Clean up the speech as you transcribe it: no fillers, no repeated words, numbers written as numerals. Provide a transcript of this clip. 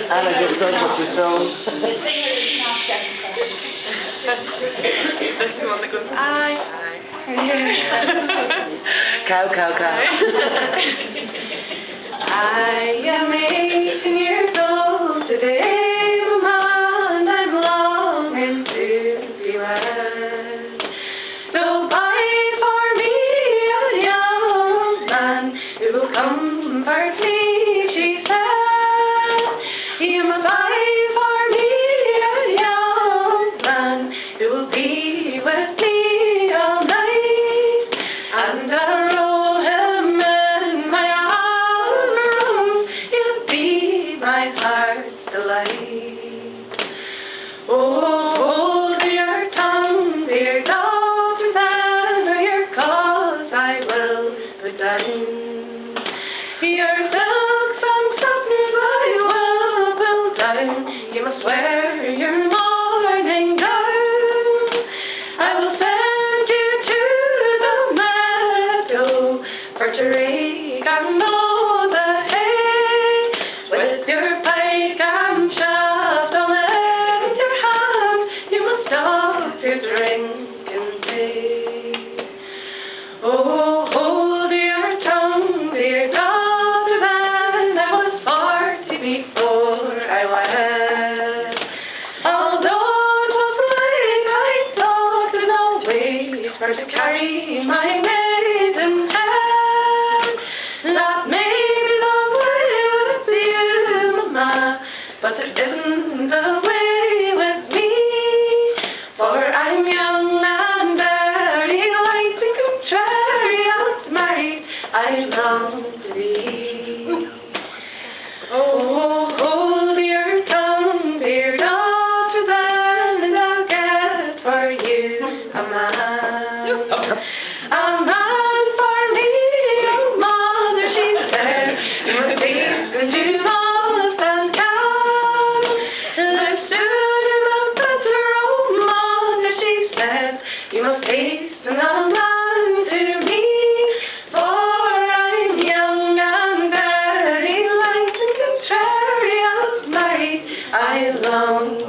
Anna just does what she's told. This is the one that goes, aye, aye. Cow, cow, cow. I am 18 years old today, Mama, and I'm longing to be wed. So buy for me a young man who will comfort me, she said. You must buy for me a young man who will be with me all night, and I'll roll him in my arms. He'll be my heart's delight. Oh, hold your tongue, dear daughters, and your cause I will put down. Your silks and satins I will pull down. You must wear your mourning gown. I will send you to the meadow for to rake and mow the hay, with your pike and shaft all in your hand. You must stop your drink and pay. Oh, hold your tongue, dear daughters, and I was 40 before I wed. Although it was late, I thought in no way for to carry my maiden head. That may be the way with you, Mama, but it isn't the way with me. For I'm young and very light and contrary, married I long to be. Oh, hold your tongue, dear daughter, then, and I'll get for you a man. A man for me, oh mother, she said, you must taste and do most and can. The sooner the better, oh mother, she said, you must taste and a man to me. For I'm young and very light and contrary, I was married, I long